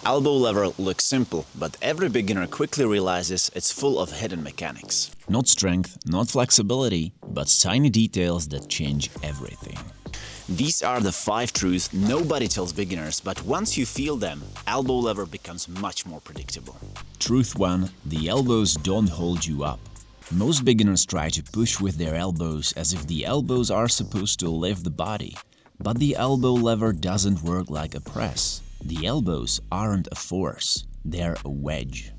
Elbow lever looks simple, but every beginner quickly realizes it's full of hidden mechanics. Not strength, not flexibility, but tiny details that change everything. These are the 5 truths nobody tells beginners, but once you feel them, elbow lever becomes much more predictable. Truth 1. The elbows don't hold you up. Most beginners try to push with their elbows as if the elbows are supposed to lift the body. But the elbow lever doesn't work like a press. The elbows aren't a force, they're a wedge.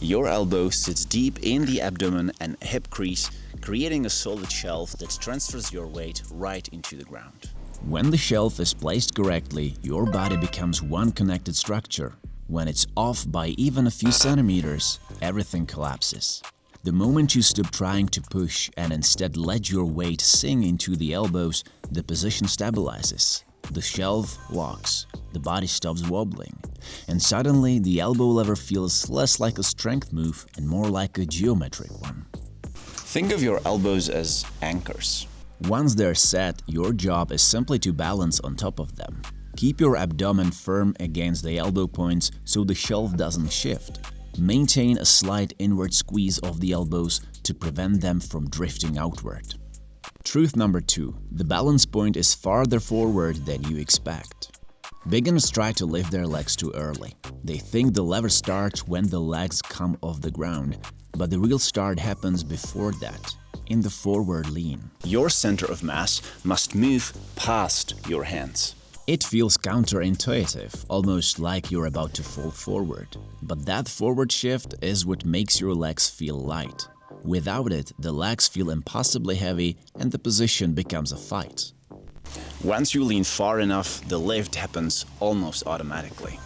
Your elbow sits deep in the abdomen and hip crease, creating a solid shelf that transfers your weight right into the ground. When the shelf is placed correctly, your body becomes one connected structure. When it's off by even a few centimeters, everything collapses. The moment you stop trying to push and instead let your weight sink into the elbows, the position stabilizes. The shelf locks, the body stops wobbling, and suddenly the elbow lever feels less like a strength move and more like a geometric one. Think of your elbows as anchors. Once they're set, your job is simply to balance on top of them. Keep your abdomen firm against the elbow points so the shelf doesn't shift. Maintain a slight inward squeeze of the elbows to prevent them from drifting outward. Truth number 2. The balance point is farther forward than you expect. Beginners try to lift their legs too early. They think the lever starts when the legs come off the ground, but the real start happens before that, in the forward lean. Your center of mass must move past your hands. It feels counterintuitive, almost like you're about to fall forward. But that forward shift is what makes your legs feel light. Without it, the legs feel impossibly heavy and the position becomes a fight. Once you lean far enough, the lift happens almost automatically.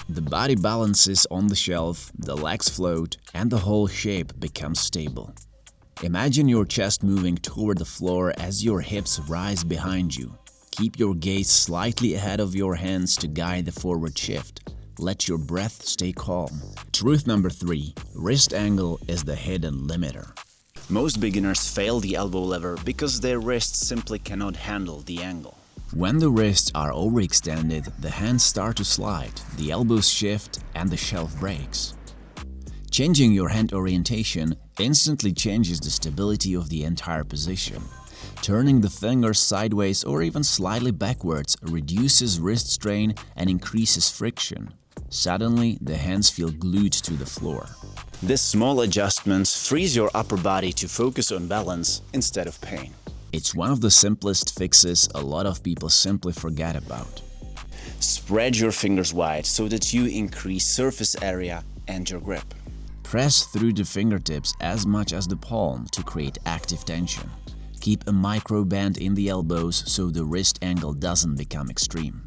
The body balances on the shelf, the legs float, and the whole shape becomes stable. Imagine your chest moving toward the floor as your hips rise behind you. Keep your gaze slightly ahead of your hands to guide the forward shift. Let your breath stay calm. Truth number 3. Wrist angle is the hidden limiter. Most beginners fail the elbow lever because their wrists simply cannot handle the angle. When the wrists are overextended, the hands start to slide, the elbows shift, and the shelf breaks. Changing your hand orientation instantly changes the stability of the entire position. Turning the fingers sideways or even slightly backwards reduces wrist strain and increases friction. Suddenly, the hands feel glued to the floor. This small adjustment frees your upper body to focus on balance instead of pain. It's one of the simplest fixes a lot of people simply forget about. Spread your fingers wide so that you increase surface area and your grip. Press through the fingertips as much as the palm to create active tension. Keep a micro bend in the elbows so the wrist angle doesn't become extreme.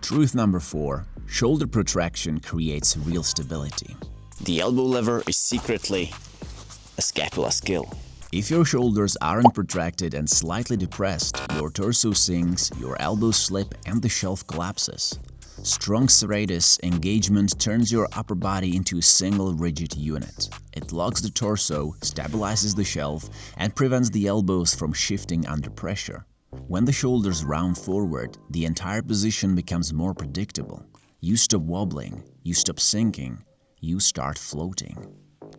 Truth number 4. Shoulder protraction creates real stability. The elbow lever is secretly a scapula skill. If your shoulders aren't protracted and slightly depressed, your torso sinks, your elbows slip, and the shelf collapses. Strong serratus engagement turns your upper body into a single rigid unit. It locks the torso, stabilizes the shelf, and prevents the elbows from shifting under pressure. When the shoulders round forward, the entire position becomes more predictable. You stop wobbling, you stop sinking, you start floating.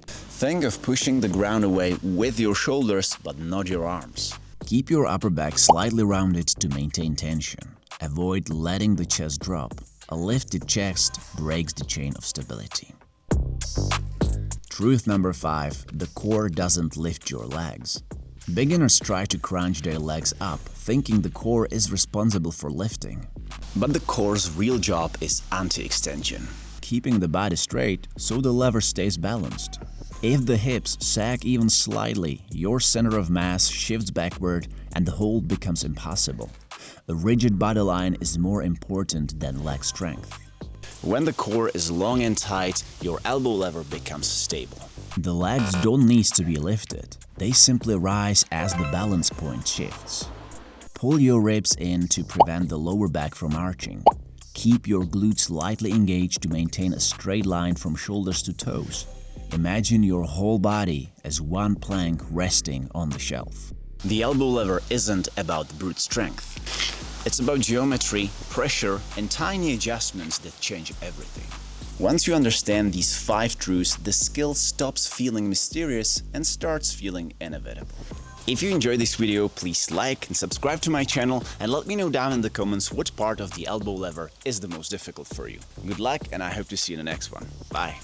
Think of pushing the ground away with your shoulders but not your arms. Keep your upper back slightly rounded to maintain tension. Avoid letting the chest drop. A lifted chest breaks the chain of stability. Truth number 5. The core doesn't lift your legs. Beginners try to crunch their legs up, thinking the core is responsible for lifting. But the core's real job is anti-extension, keeping the body straight so the lever stays balanced. If the hips sag even slightly, your center of mass shifts backward and the hold becomes impossible. A rigid bodyline is more important than leg strength. When the core is long and tight, your elbow lever becomes stable. The legs don't need to be lifted. They simply rise as the balance point shifts. Pull your ribs in to prevent the lower back from arching. Keep your glutes lightly engaged to maintain a straight line from shoulders to toes. Imagine your whole body as one plank resting on the shelf. The elbow lever isn't about brute strength. It's about geometry, pressure, and tiny adjustments that change everything. Once you understand these 5 truths, the skill stops feeling mysterious and starts feeling inevitable. If you enjoyed this video, please like and subscribe to my channel and let me know down in the comments what part of the elbow lever is the most difficult for you. Good luck, and I hope to see you in the next one. Bye!